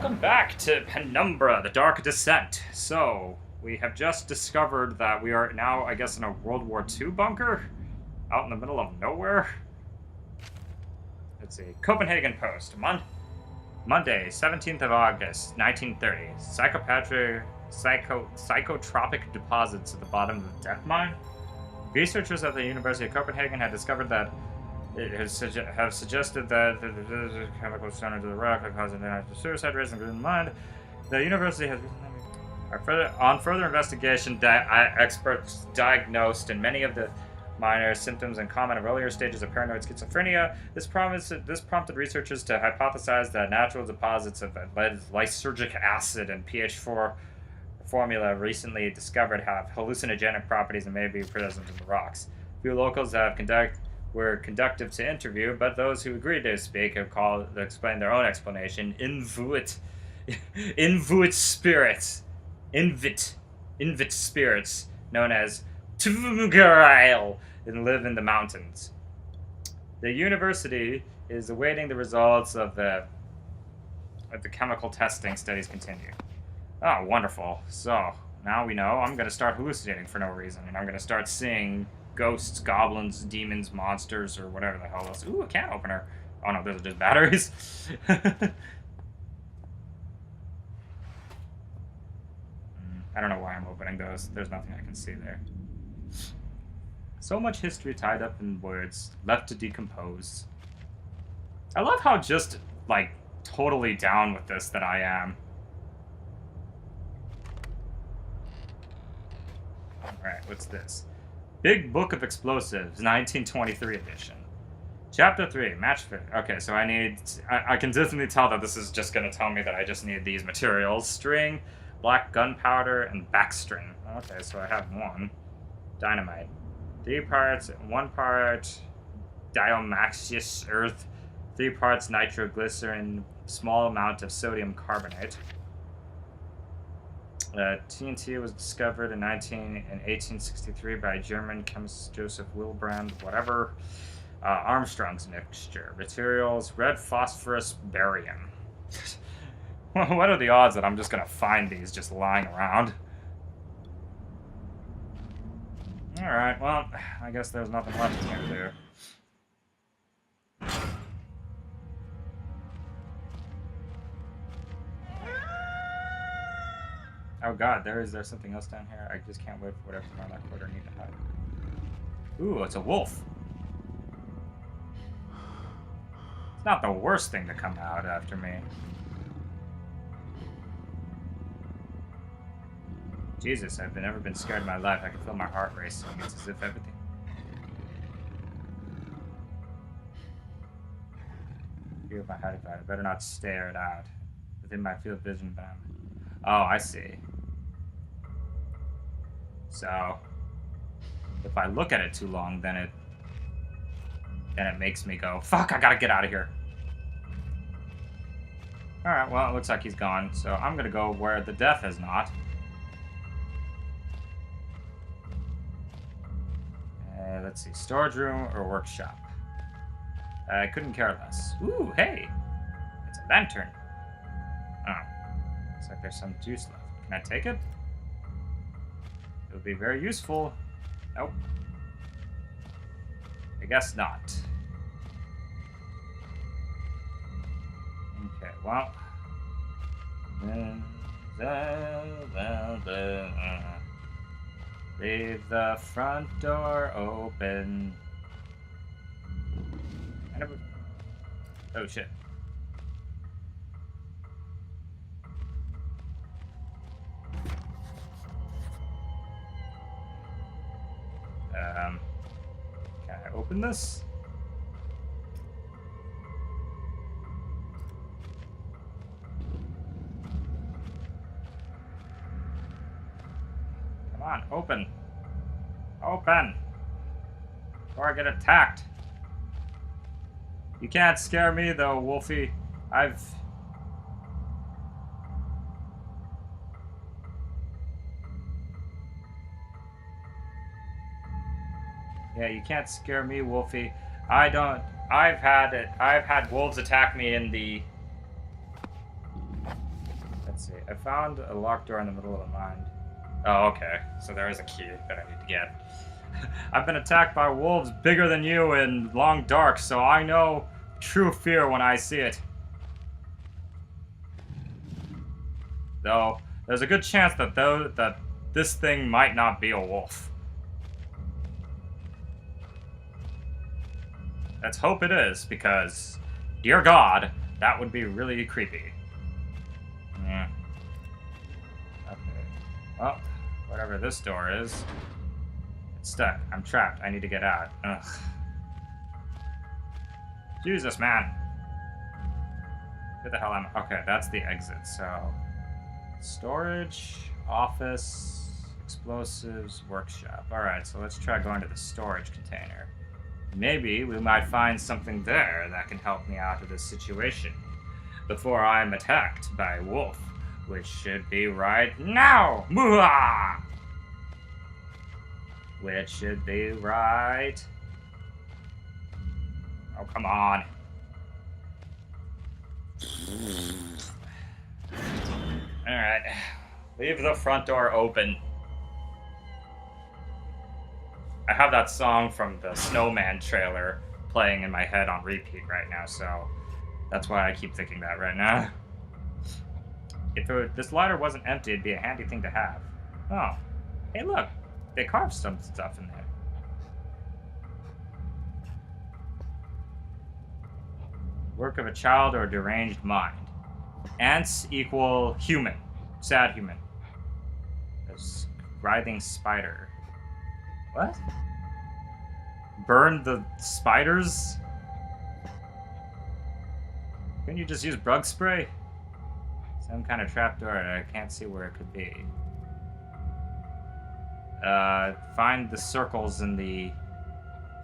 Welcome back to Penumbra, the Dark Descent. So, we have just discovered that we are now, I guess, in a World War II bunker? Out in the middle of nowhere? Let's see. Copenhagen Post. Monday, 17th of August, 1930. Psychotropic deposits at the bottom of the death mine. Researchers at the University of Copenhagen had discovered that have suggested that the chemicals found into the rock are causing suicide rates in the mind. The university has on further investigation, experts diagnosed in many of the minor symptoms and common earlier stages of paranoid schizophrenia. This prompted researchers to hypothesize that natural deposits of lysergic acid and pH4 formula recently discovered have hallucinogenic properties and may be present in the rocks. Few locals were conductive to interview, but those who agreed to speak have explained their own explanation. Invit spirits, known as Tvugarail, and live in the mountains. The university is awaiting the results of the chemical testing. Studies continue. Oh, wonderful. So, now we know I'm going to start hallucinating for no reason, and I'm going to start seeing ghosts, goblins, demons, monsters, or whatever the hell else. Ooh, a can opener. Oh no, those are just batteries. I don't know why I'm opening those. There's nothing I can see there. So much history tied up in words, left to decompose. I love how just, like, totally down with this that I am. Alright, what's this? Big Book of Explosives, 1923 edition. Chapter 3, Match Fit. Okay, so I can definitely tell that this is just going to tell me that I just need these materials. String, black gunpowder, and backstring. Okay, so I have one. Dynamite. 3 parts, 1 part diatomaceous earth, 3 parts nitroglycerin, small amount of sodium carbonate. TNT was discovered in 1863 by German chemist Joseph Wilbrand, whatever. Armstrong's mixture. Materials, red phosphorus, barium. What are the odds that I'm just going to find these just lying around? Alright, well, I guess there's nothing left here to do. Oh god, there's something else down here? I just can't wait for whatever's around that corner I need to hide. Ooh, it's a wolf. It's not the worst thing to come out after me. Jesus, I've never been scared in my life. I can feel my heart racing. It's as if everything... If I had it, I better not stare it out. Within my field of vision, but oh, I see. So, if I look at it too long, then it makes me go, fuck, I gotta get out of here. Alright, well, it looks like he's gone, so I'm gonna go where the death is not. Let's see, storage room or workshop. I couldn't care less. Ooh, hey! It's a lantern. Oh. Looks like there's some juice left. Can I take it? It would be very useful. Nope. I guess not. Okay, well. Leave the front door open. Oh shit. Can I open this? Come on, open. Open! Or I get attacked. You can't scare me though, Wolfie. Yeah, you can't scare me, Wolfie. I've had wolves attack me in the see. I found a locked door in the middle of the mine. Oh, okay. So there is a key that I need to get. I've been attacked by wolves bigger than you in Long Dark, so I know true fear when I see it. Though, there's a good chance that this thing might not be a wolf. Let's hope it is, because, dear God, that would be really creepy. Yeah. Okay. Well, whatever this door is, it's stuck. I'm trapped. I need to get out. Ugh. Jesus, man. Where the hell am I? Okay, that's the exit, so... Storage, office, explosives, workshop. Alright, so let's try going to the storage container. Maybe we might find something there that can help me out of this situation before I'm attacked by a wolf, which should be right now. Mwah! Which should be right. Oh, come on. Alright. Leave the front door open. I have that song from the Snowman trailer playing in my head on repeat right now, so that's why I keep thinking that right now. If this ladder wasn't empty, it'd be a handy thing to have. Oh. Hey, look. They carved some stuff in there. Work of a child or a deranged mind. Ants equal human. Sad human. A writhing spider. What? Burn the spiders? Couldn't you just use bug spray? Some kind of trapdoor, I can't see where it could be. Find the circles in the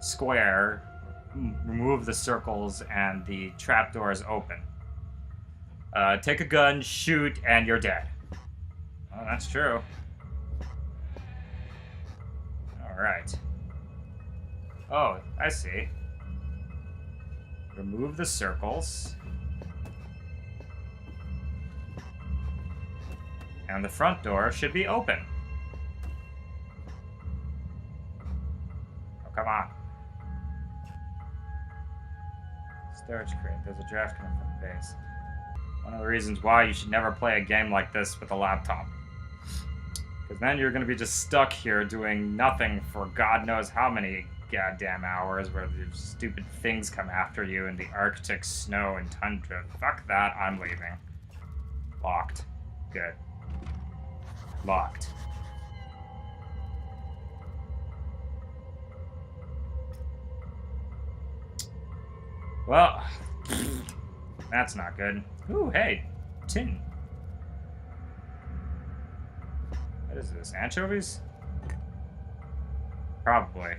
square, remove the circles, and the trapdoor is open. Take a gun, shoot, and you're dead. Oh, that's true. Alright. Oh, I see. Remove the circles. And the front door should be open. Oh, come on. Storage crate. There's a draft coming from the base. One of the reasons why you should never play a game like this with a laptop. Because then you're going to be just stuck here doing nothing for God knows how many goddamn hours where these stupid things come after you in the Arctic snow and tundra. Fuck that, I'm leaving. Locked. Good. Locked. Well, that's not good. Ooh, hey, tin. What is this, anchovies? Probably.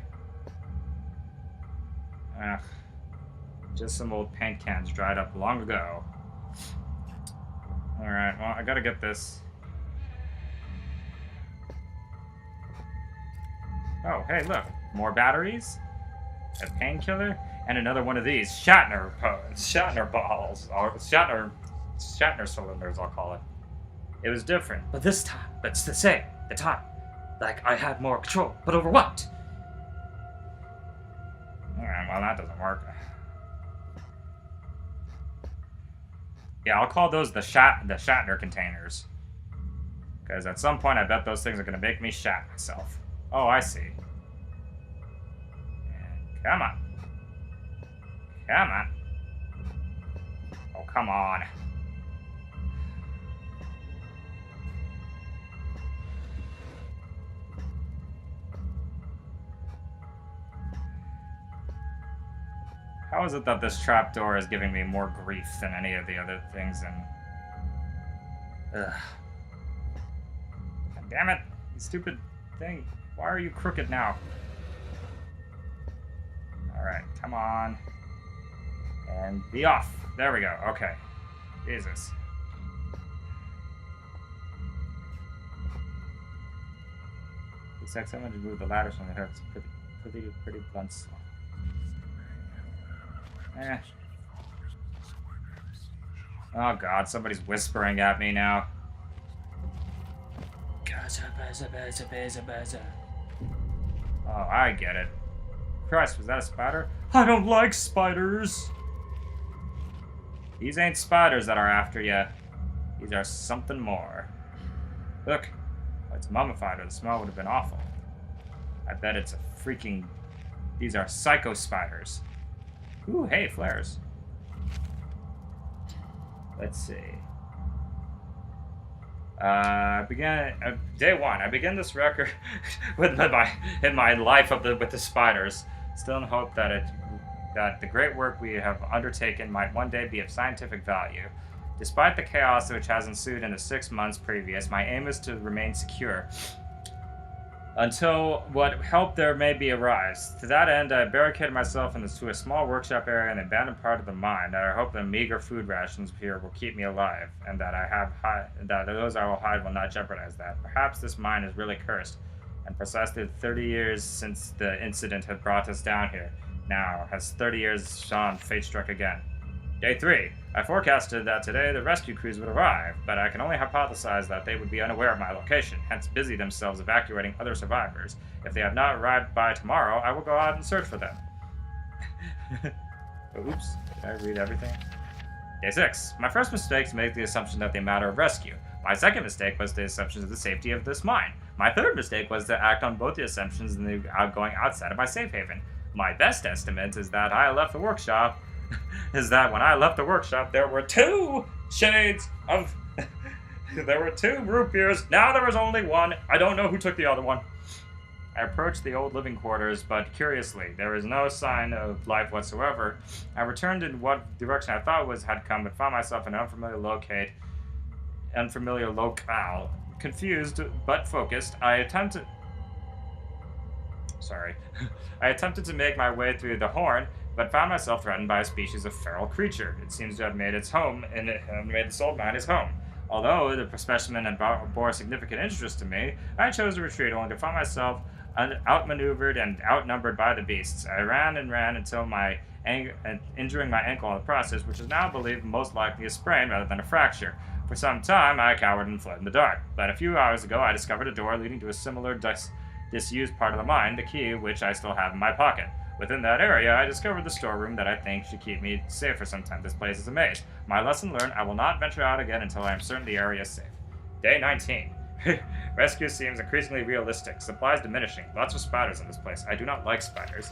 Ugh. Just some old paint cans dried up long ago. Alright, well, I gotta get this. Oh, hey, look. More batteries. A painkiller. And another one of these. Shatner balls. Or Shatner cylinders, I'll call it. It was different. But this time, it's the same. The time. Like, I had more control. But over what? Alright, well, that doesn't work. Yeah, I'll call those the Shatner containers. Because at some point, I bet those things are going to make me shat myself. Oh, I see. And come on. Come on. Oh, come on. How is it that this trapdoor is giving me more grief than any of the other things? And ugh. God damn it! You stupid thing. Why are you crooked now? Alright, come on. And be off. There we go. Okay. Jesus. Looks like someone just moved the ladder from the hook. It's pretty blunt slot. Oh god, somebody's whispering at me now. Oh, I get it. Christ, was that a spider? I don't like spiders! These ain't spiders that are after you. These are something more. Look, it's mummified or the smell would have been awful. I bet it's a freaking... These are psycho spiders. Ooh, hey, flares. Let's see. Day one. I began this record with my life with the spiders, still in hope that the great work we have undertaken might one day be of scientific value. Despite the chaos which has ensued in the 6 months previous, my aim is to remain secure until what help there may be arise. To that end, I barricaded myself into a small workshop area in the abandoned part of the mine. I hope the meager food rations here will keep me alive, and that those I will hide will not jeopardize that. Perhaps this mine is really cursed, and precisely 30 years since the incident had brought us down here. Now, as 30 years gone, fate struck again. Day 3. I forecasted that today the rescue crews would arrive, but I can only hypothesize that they would be unaware of my location, hence busy themselves evacuating other survivors. If they have not arrived by tomorrow, I will go out and search for them. Oops, did I read everything? Day 6. My first mistake is to make the assumption that they matter of rescue. My second mistake was the assumption of the safety of this mine. My third mistake was to act on both the assumptions and the going outside of my safe haven. My best estimate is that when I left the workshop, there were 2 shades of... there were 2 root beers. Now there is only 1. I don't know who took the other one. I approached the old living quarters, but curiously, there is no sign of life whatsoever. I returned in what direction I thought had come, but found myself in an unfamiliar locale. Confused, but focused, I attempted to make my way through the horn, but found myself threatened by a species of feral creature. It seems to have made its home, and it made this old mine his home. Although the specimen bore significant interest to me, I chose to retreat only to find myself outmaneuvered and outnumbered by the beasts. I ran and ran until injuring my ankle in the process, which is now believed most likely a sprain rather than a fracture. For some time, I cowered and fled in the dark, but a few hours ago I discovered a door leading to a similar disused part of the mine, the key of which I still have in my pocket. Within that area, I discovered the storeroom that I think should keep me safe for some time. This place is a maze. My lesson learned, I will not venture out again until I am certain the area is safe. Day 19. Rescue seems increasingly realistic. Supplies diminishing. Lots of spiders in this place. I do not like spiders.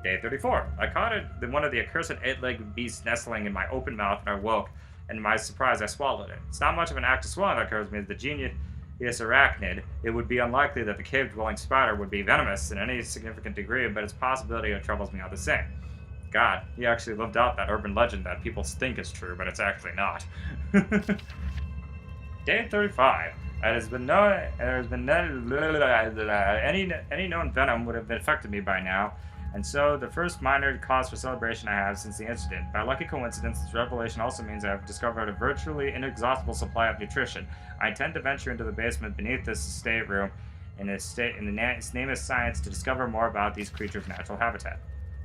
Day 34. I caught one of the accursed 8-legged beasts nestling in my open mouth, and I woke. And to my surprise, I swallowed it. It's not much of an act of swallowing that occurs to me as the genius arachnid. It would be unlikely that the cave-dwelling spider would be venomous in any significant degree, but its possibility troubles me all the same. God, he actually lived out that urban legend that people think is true, but it's actually not. Day 35. Any known venom would have affected me by now, and so the first minor cause for celebration I have since the incident. By lucky coincidence, this revelation also means I have discovered a virtually inexhaustible supply of nutrition. I intend to venture into the basement beneath this stateroom in the name of science to discover more about these creatures' natural habitat.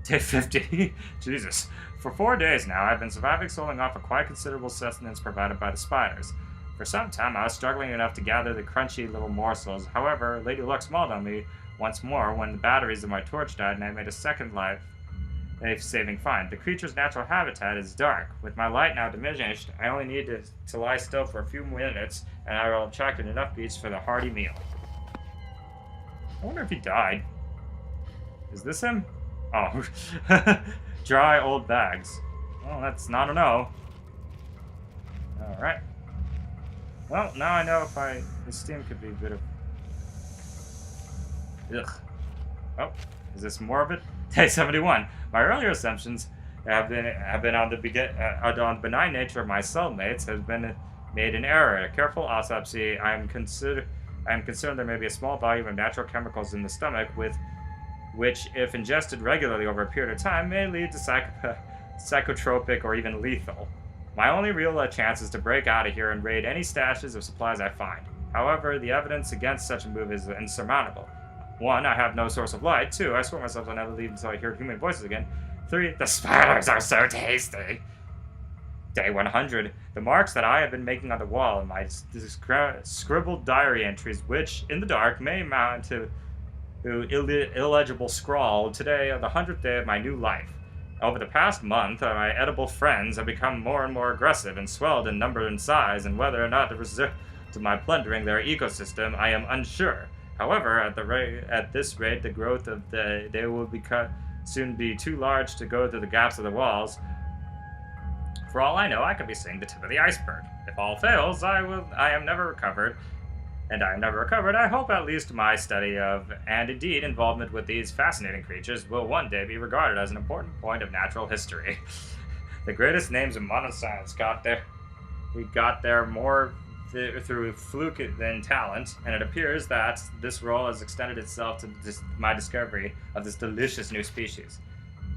Day 50. Jesus. For 4 days now, I've been surviving solely off a quite considerable sustenance provided by the spiders. For some time, I was struggling enough to gather the crunchy little morsels. However, Lady Luck smiled on me once more when the batteries of my torch died and I made a second life-saving find. The creature's natural habitat is dark. With my light now diminished, I only need to lie still for a few minutes, and I will have attracted enough beasts for the hearty meal. I wonder if he died. Is this him? Oh. Dry old bags. Well, that's not a no. Alright. Well, now I know this steam could be a bit of... Ugh. Oh, is this more of it? Day 71. My earlier assumptions have been on the benign nature of my cellmates has been made in error. A careful autopsy, I am concerned there may be a small volume of natural chemicals in the stomach which, if ingested regularly over a period of time, may lead to psychotropic or even lethal. My only real chance is to break out of here and raid any stashes of supplies I find. However, the evidence against such a move is insurmountable. 1, I have no source of light. 2, I swear myself I'll never leave until I hear human voices again. 3, the spiders are so tasty. Day 100. The marks that I have been making on the wall in my scribbled diary entries, which, in the dark, may amount to illegible scrawl. Today, the 100th day of my new life. Over the past month, my edible friends have become more and more aggressive and swelled in number and size, and whether or not the result of my plundering their ecosystem, I am unsure. However, at this rate, the growth of they will soon be too large to go through the gaps of the walls. For all I know, I could be seeing the tip of the iceberg. If all fails, I am never recovered. And I am never recovered. I hope at least my study of, and indeed involvement with these fascinating creatures, will one day be regarded as an important point of natural history. The greatest names in modern science got there more through fluke than talent, and it appears that this role has extended itself to my discovery of this delicious new species.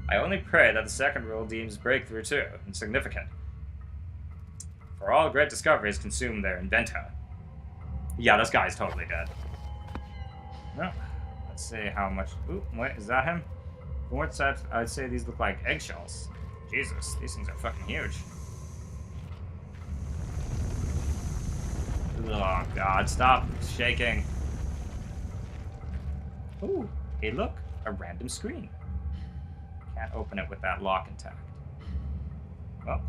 I only pray that the second rule deems breakthrough too insignificant. For all great discoveries consume their inventor. Yeah, this guy's totally dead. Well, let's see how much. Ooh, wait, is that him? From what side? I'd say these look like eggshells. Jesus, these things are fucking huge. Oh god, stop shaking. Ooh, hey look, a random screen. Can't open it with that lock intact. Well,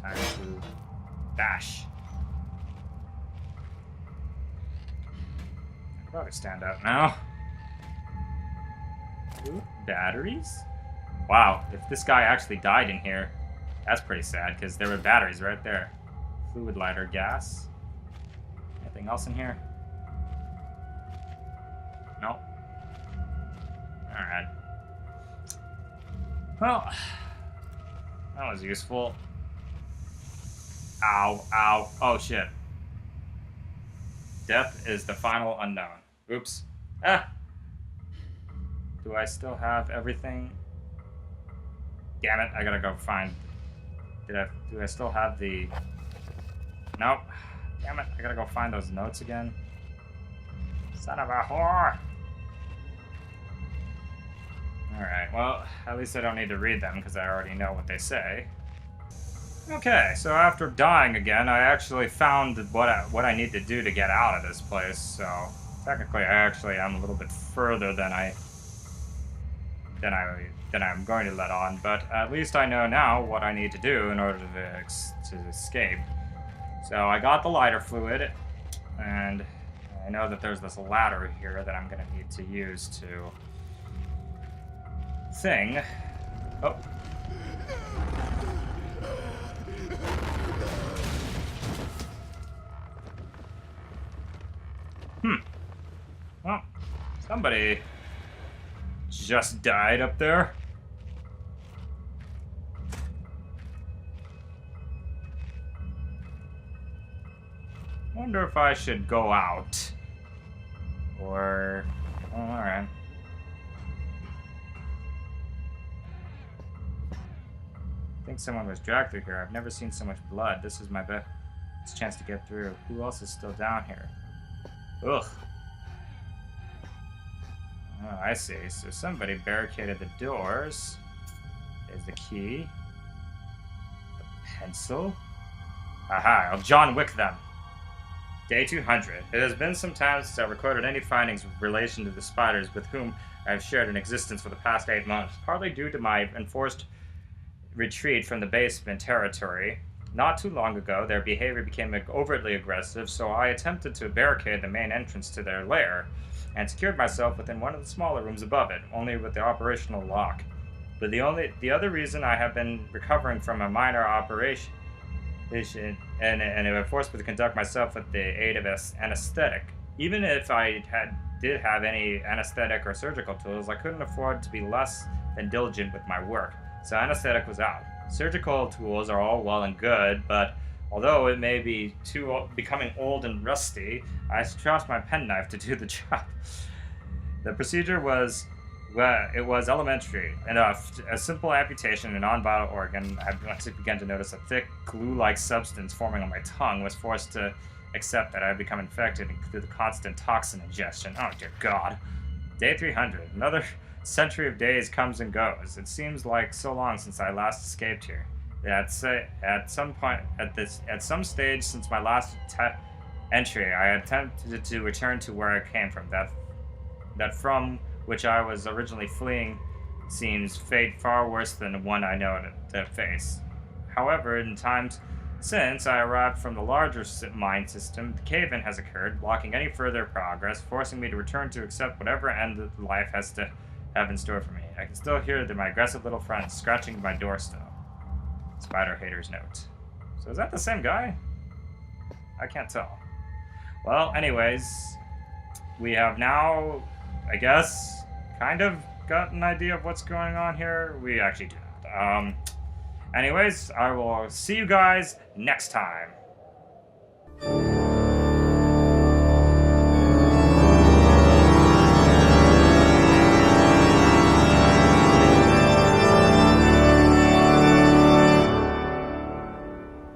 time to bash. Probably stand out now. Ooh, batteries? Wow, if this guy actually died in here, that's pretty sad, because there were batteries right there. Fluid lighter, gas. Anything else in here? Nope. Alright. Well, that was useful. Ow, ow. Oh, shit. Death is the final unknown. Oops. Ah! Do I still have everything? Damn it, I gotta go find... Do I still have the... Nope. Damn it, I gotta go find those notes again. Son of a whore! Alright, well, at least I don't need to read them because I already know what they say. Okay, so after dying again, I actually found what I need to do to get out of this place, so technically I actually am a little bit further than I'm going to let on, but at least I know now what I need to do in order to escape. So I got the lighter fluid, and I know that there's this ladder here that I'm going to need to use to thing. Oh. Well, somebody just died up there. Wonder if I should go out. Or... Oh, alright. I think someone was dragged through here. I've never seen so much blood. This is my best chance to get through. Who else is still down here? Ugh. Oh, I see. So somebody barricaded the doors. There's the key. A pencil. Aha, I'll John Wick them. Day 200. It has been some time since I recorded any findings with relation to the spiders with whom I have shared an existence for the past 8 months, partly due to my enforced retreat from the basement territory. Not too long ago, their behavior became overtly aggressive, so I attempted to barricade the main entrance to their lair, and secured myself within one of the smaller rooms above it, only with the operational lock. But the other reason I have been recovering from a minor operation, and it forced me to conduct myself with the aid of anesthetic. Even if I did have any anesthetic or surgical tools, I couldn't afford to be less than diligent with my work, so anesthetic was out. Surgical tools are all well and good, but although it may be becoming old and rusty, I trust my penknife to do the job. The procedure was, well, it was elementary enough. A simple amputation in a non-vital organ. I began to notice a thick, glue-like substance forming on my tongue. Was forced to accept that I had become infected through the constant toxin ingestion. Oh dear God. Day 300. Another century of days comes and goes. It seems like so long since I last escaped here. At some point at some stage since my last entry, I attempted to return to where I came from. That from which I was originally fleeing seems fate far worse than the one I know to face. However, in times since I arrived from the larger mine system, the cave-in has occurred, blocking any further progress, forcing me to return to accept whatever end of life has to have in store for me. I can still hear my aggressive little friends scratching my door still. Spider hater's note. So is that the same guy? I can't tell. Well, anyways, we have now, I guess, kind of got an idea of what's going on here. We actually do not. Anyways, I will see you guys next time.